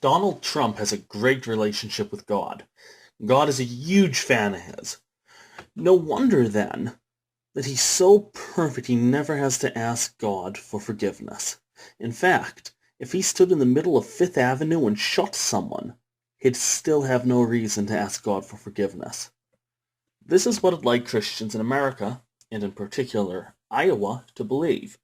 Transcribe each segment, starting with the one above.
Donald Trump has a great relationship with God. God is a huge fan of his. No wonder, then, that he's so perfect he never has to ask God for forgiveness. In fact, if he stood in the middle of Fifth Avenue and shot someone, he'd still have no reason to ask God for forgiveness. This is what I'd like Christians in America, and in particular Iowa, to believe.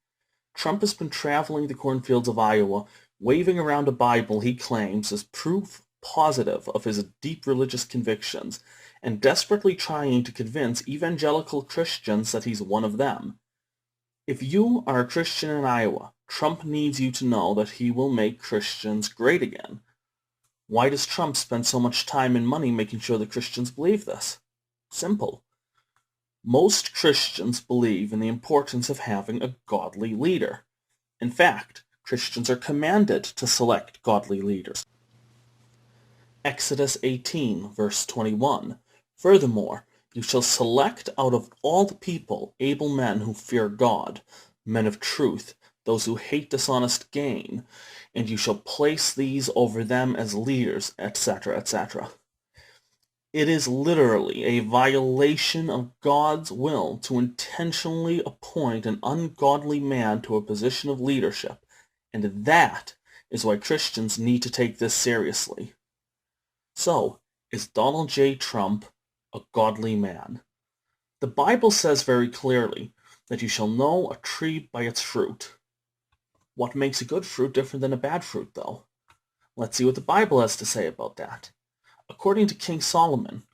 Trump has been traveling the cornfields of Iowa, waving around a Bible he claims is proof positive of his deep religious convictions, and desperately trying to convince evangelical Christians that he's one of them. If you are a Christian in Iowa, Trump needs you to know that he will make Christians great again. Why does Trump spend so much time and money making sure that Christians believe this? Simple. Most Christians believe in the importance of having a godly leader. In fact, Christians are commanded to select godly leaders. Exodus 18, verse 21. Furthermore, you shall select out of all the people able men who fear God, men of truth, those who hate dishonest gain, and you shall place these over them as leaders, etc., etc. It is literally a violation of God's will to intentionally appoint an ungodly man to a position of leadership, and that is why Christians need to take this seriously. So, is Donald J. Trump a godly man? The Bible says very clearly that you shall know a tree by its fruit. What makes a good fruit different than a bad fruit, though? Let's see what the Bible has to say about that. According to King Solomon,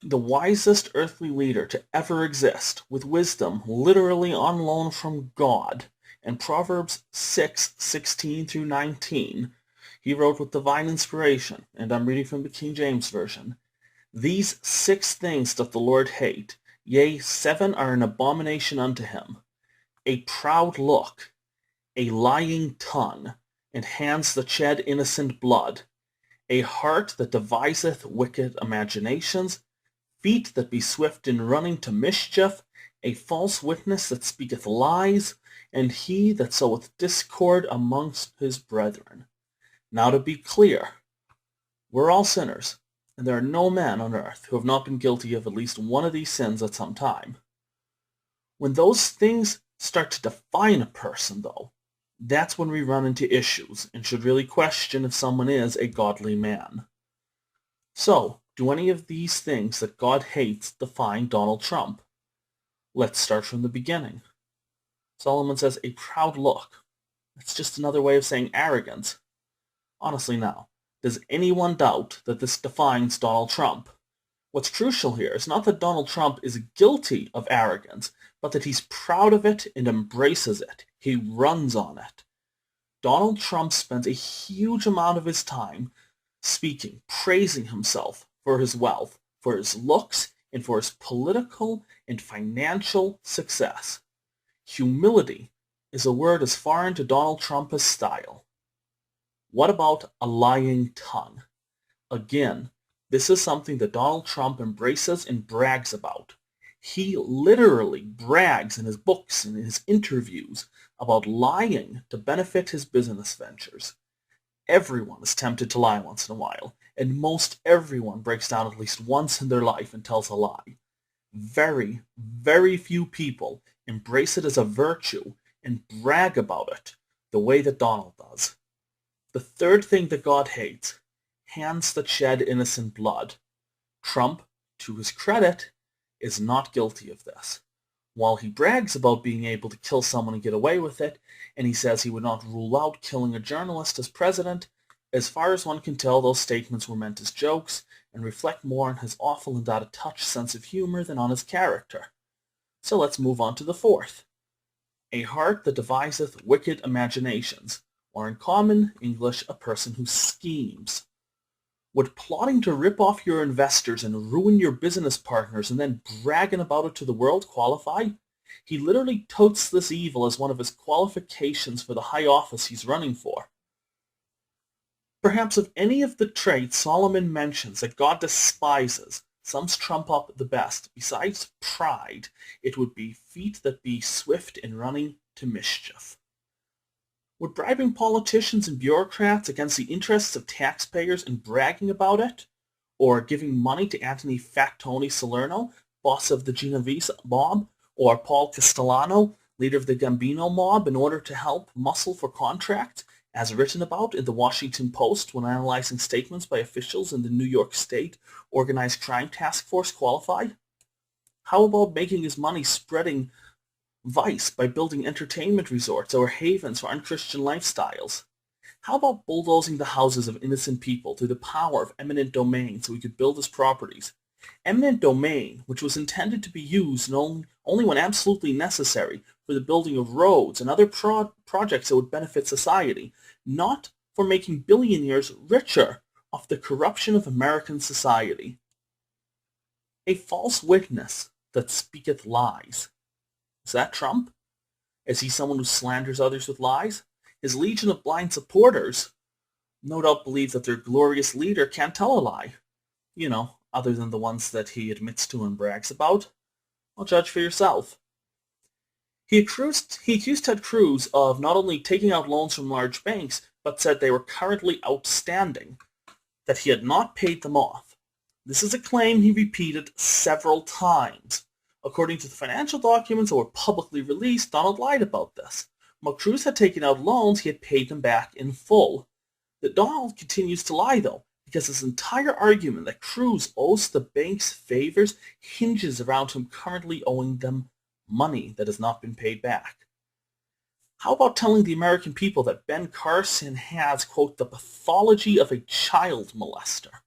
the wisest earthly leader to ever exist, with wisdom literally on loan from God, in Proverbs 6:16 through 19, he wrote with divine inspiration, and I'm reading from the King James Version, "These 6 things doth the Lord hate, yea, 7 are an abomination unto him, a proud look, a lying tongue, and hands that shed innocent blood, a heart that deviseth wicked imaginations, feet that be swift in running to mischief, a false witness that speaketh lies, and he that soweth discord amongst his brethren." Now to be clear, we're all sinners, and there are no men on earth who have not been guilty of at least one of these sins at some time. When those things start to define a person, though, that's when we run into issues and should really question if someone is a godly man. So, do any of these things that God hates define Donald Trump? Let's start from the beginning. Solomon says a proud look. That's just another way of saying arrogance. Honestly now, does anyone doubt that this defines Donald Trump? What's crucial here is not that Donald Trump is guilty of arrogance, but that he's proud of it and embraces it. He runs on it. Donald Trump spends a huge amount of his time speaking, praising himself for his wealth, for his looks, and for his political and financial success. Humility is a word as foreign to Donald Trump as style. What about a lying tongue? Again, this is something that Donald Trump embraces and brags about. He literally brags in his books and in his interviews about lying to benefit his business ventures. Everyone is tempted to lie once in a while, and most everyone breaks down at least once in their life and tells a lie. Very, very few people embrace it as a virtue and brag about it the way that Donald does. The third thing that God hates, hands that shed innocent blood. Trump, to his credit, is not guilty of this. While he brags about being able to kill someone and get away with it, and he says he would not rule out killing a journalist as president, as far as one can tell, those statements were meant as jokes and reflect more on his awful and out-of-touch sense of humor than on his character. So let's move on to the fourth. A heart that deviseth wicked imaginations, or in common English, a person who schemes. Would plotting to rip off your investors and ruin your business partners and then bragging about it to the world qualify? He literally totes this evil as one of his qualifications for the high office he's running for. Perhaps of any of the traits Solomon mentions that God despises, sums Trump up the best. Besides pride, it would be feet that be swift in running to mischief. Would bribing politicians and bureaucrats against the interests of taxpayers and bragging about it, or giving money to Anthony Fat Tony Salerno, boss of the Genovese mob, or Paul Castellano, leader of the Gambino mob, in order to help muscle for contracts, as written about in the Washington Post when analyzing statements by officials in the New York State Organized Crime Task Force qualify? How about making his money spreading vice by building entertainment resorts or havens for unchristian lifestyles? How about bulldozing the houses of innocent people through the power of eminent domain so he could build his properties? Eminent domain, which was intended to be used only when absolutely necessary for the building of roads and other projects that would benefit society, not for making billionaires richer off the corruption of American society. A false witness that speaketh lies. Is that Trump? Is he someone who slanders others with lies? His legion of blind supporters no doubt believe that their glorious leader can't tell a lie. Other than the ones that he admits to and brags about. Well, judge for yourself. He accused Ted Cruz of not only taking out loans from large banks, but said they were currently outstanding, that he had not paid them off. This is a claim he repeated several times. According to the financial documents that were publicly released, Donald lied about this. While Cruz had taken out loans, he had paid them back in full. That Donald continues to lie, though, because his entire argument that Cruz owes the banks favors hinges around him currently owing them money that has not been paid back. How about telling the American people that Ben Carson has, quote, the pathology of a child molester?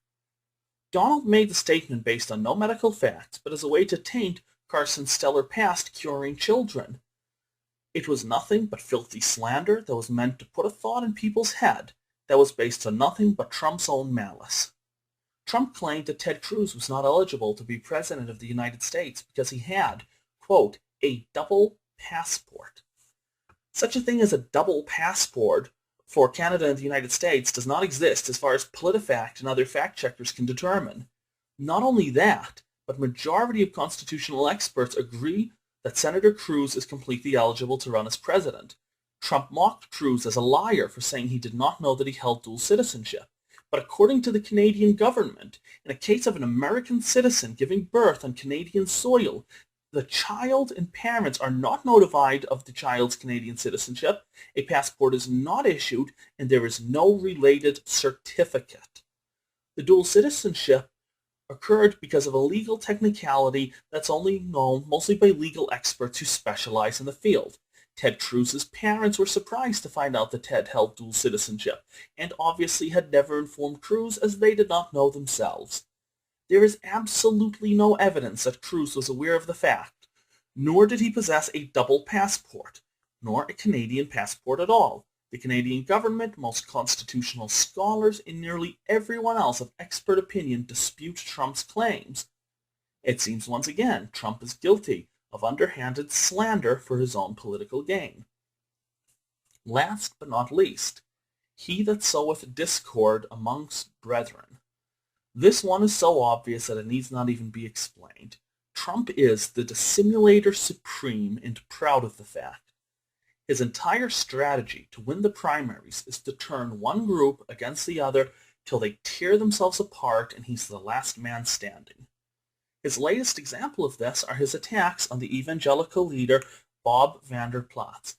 Donald made the statement based on no medical facts, but as a way to taint Carson's stellar past curing children. It was nothing but filthy slander that was meant to put a thought in people's head that was based on nothing but Trump's own malice. Trump claimed that Ted Cruz was not eligible to be president of the United States because he had, quote, a double passport. Such a thing as a double passport for Canada and the United States does not exist as far as PolitiFact and other fact-checkers can determine. Not only that, but majority of constitutional experts agree that Senator Cruz is completely eligible to run as president. Trump mocked Cruz as a liar for saying he did not know that he held dual citizenship. But according to the Canadian government, in a case of an American citizen giving birth on Canadian soil, the child and parents are not notified of the child's Canadian citizenship, a passport is not issued, and there is no related certificate. The dual citizenship occurred because of a legal technicality that's only known mostly by legal experts who specialize in the field. Ted Cruz's parents were surprised to find out that Ted held dual citizenship, and obviously had never informed Cruz as they did not know themselves. There is absolutely no evidence that Cruz was aware of the fact, nor did he possess a double passport, nor a Canadian passport at all. The Canadian government, most constitutional scholars, and nearly everyone else of expert opinion dispute Trump's claims. It seems once again Trump is guilty of underhanded slander for his own political gain. Last but not least, he that soweth discord amongst brethren. This one is so obvious that it needs not even be explained. Trump is the dissimulator supreme and proud of the fact. His entire strategy to win the primaries is to turn one group against the other till they tear themselves apart and he's the last man standing. His latest example of this are his attacks on the evangelical leader Bob Vander Plaats.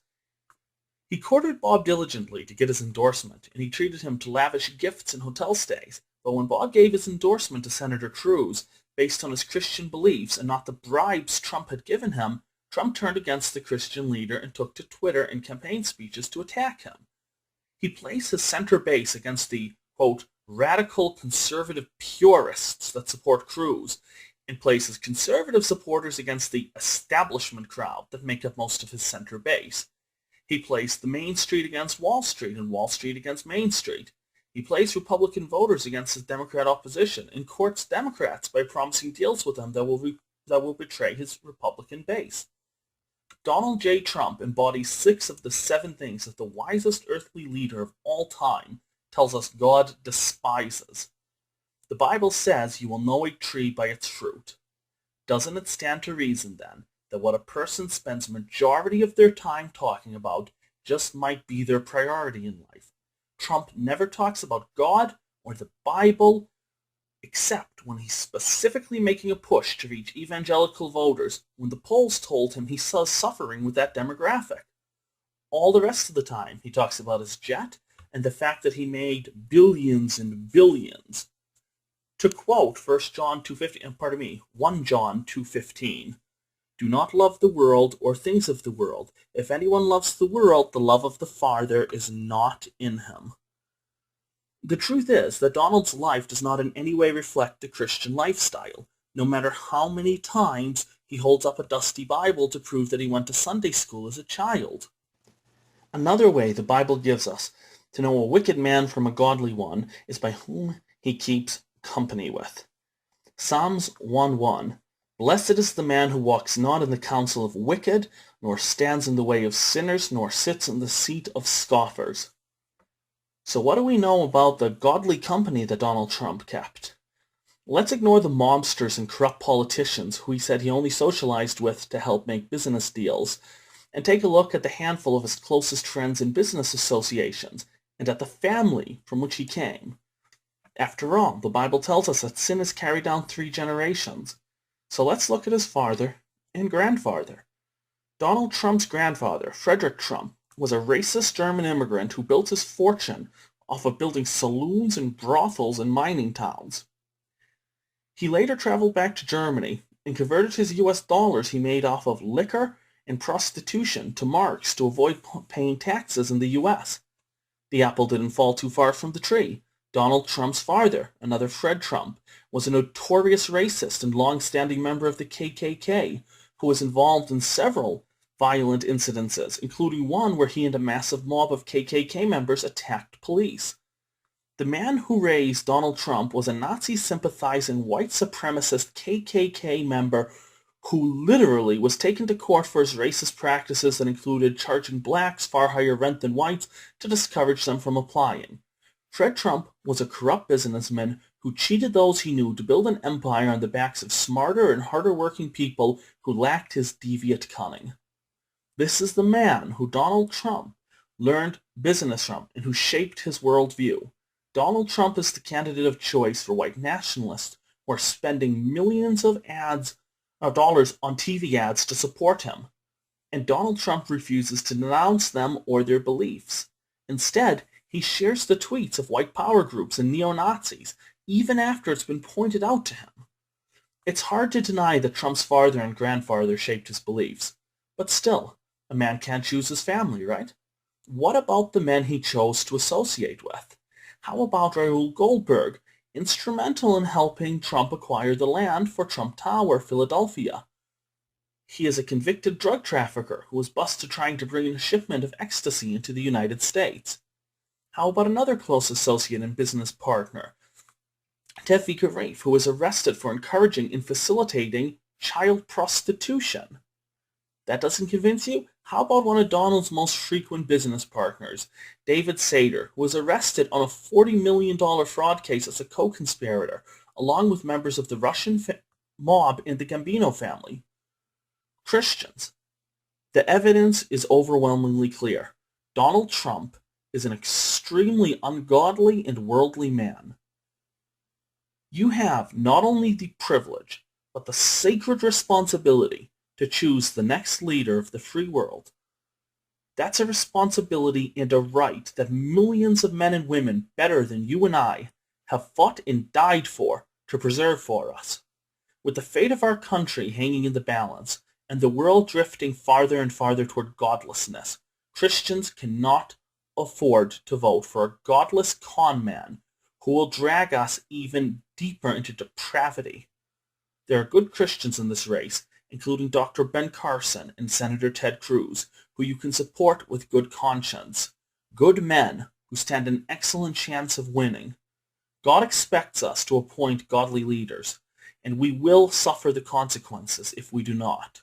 He courted Bob diligently to get his endorsement, and he treated him to lavish gifts and hotel stays. But when Bob gave his endorsement to Senator Cruz, based on his Christian beliefs and not the bribes Trump had given him, Trump turned against the Christian leader and took to Twitter and campaign speeches to attack him. He placed his center base against the, quote, radical conservative purists that support Cruz, and places conservative supporters against the establishment crowd that make up most of his center base. He placed the Main Street against Wall Street and Wall Street against Main Street. He placed Republican voters against his Democrat opposition and courts Democrats by promising deals with them that will betray his Republican base. Donald J. Trump embodies 6 of the 7 things that the wisest earthly leader of all time tells us God despises. The Bible says you will know a tree by its fruit. Doesn't it stand to reason, then, that what a person spends majority of their time talking about just might be their priority in life. Trump never talks about God or the Bible, except when he's specifically making a push to reach evangelical voters when the polls told him he saw suffering with that demographic. All the rest of the time, he talks about his jet and the fact that he made billions and billions. To quote 1 John 2:15, do not love the world or things of the world. If anyone loves the world, the love of the Father is not in him. The truth is that Donald's life does not in any way reflect the Christian lifestyle, no matter how many times he holds up a dusty Bible to prove that he went to Sunday school as a child. Another way the Bible gives us to know a wicked man from a godly one is by whom he keeps company with. Psalms 1:1. Blessed is the man who walks not in the counsel of wicked, nor stands in the way of sinners, nor sits in the seat of scoffers. So what do we know about the godly company that Donald Trump kept? Let's ignore the mobsters and corrupt politicians who he said he only socialized with to help make business deals, and take a look at the handful of his closest friends and business associations, and at the family from which he came. After all, the Bible tells us that sin is carried down 3 generations. So let's look at his father and grandfather. Donald Trump's grandfather, Frederick Trump, was a racist German immigrant who built his fortune off of building saloons and brothels in mining towns. He later traveled back to Germany and converted his US dollars he made off of liquor and prostitution to marks to avoid paying taxes in the US. The apple didn't fall too far from the tree. Donald Trump's father, another Fred Trump, was a notorious racist and long-standing member of the KKK who was involved in several violent incidences, including one where he and a massive mob of KKK members attacked police. The man who raised Donald Trump was a Nazi-sympathizing white supremacist KKK member who literally was taken to court for his racist practices that included charging blacks far higher rent than whites to discourage them from applying. Fred Trump was a corrupt businessman who cheated those he knew to build an empire on the backs of smarter and harder-working people who lacked his deviant cunning. This is the man who Donald Trump learned business from and who shaped his worldview. Donald Trump is the candidate of choice for white nationalists who are spending millions of dollars on TV ads to support him. And Donald Trump refuses to denounce them or their beliefs. Instead, he shares the tweets of white power groups and neo-Nazis, even after it's been pointed out to him. It's hard to deny that Trump's father and grandfather shaped his beliefs. But still, a man can't choose his family, right? What about the men he chose to associate with? How about Raoul Goldberg, instrumental in helping Trump acquire the land for Trump Tower, Philadelphia? He is a convicted drug trafficker who was busted trying to bring in a shipment of ecstasy into the United States. How about another close associate and business partner, Tevfik Arif, who was arrested for encouraging and facilitating child prostitution? That doesn't convince you? How about one of Donald's most frequent business partners, David Sater, who was arrested on a $40 million fraud case as a co-conspirator, along with members of the Russian mob and the Gambino family? Christians. The evidence is overwhelmingly clear. Donald Trump is an extremely ungodly and worldly man. You have not only the privilege, but the sacred responsibility to choose the next leader of the free world. That's a responsibility and a right that millions of men and women better than you and I have fought and died for to preserve for us. With the fate of our country hanging in the balance and the world drifting farther and farther toward godlessness, Christians cannot afford to vote for a godless con man who will drag us even deeper into depravity. There are good Christians in this race, including Dr. Ben Carson and Senator Ted Cruz, who you can support with good conscience. Good men who stand an excellent chance of winning. God expects us to appoint godly leaders, and we will suffer the consequences if we do not.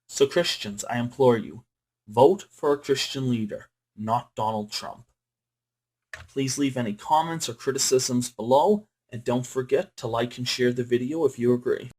So Christians, I implore you, vote for a Christian leader, not Donald Trump. Please leave any comments or criticisms below, and don't forget to like and share the video if you agree.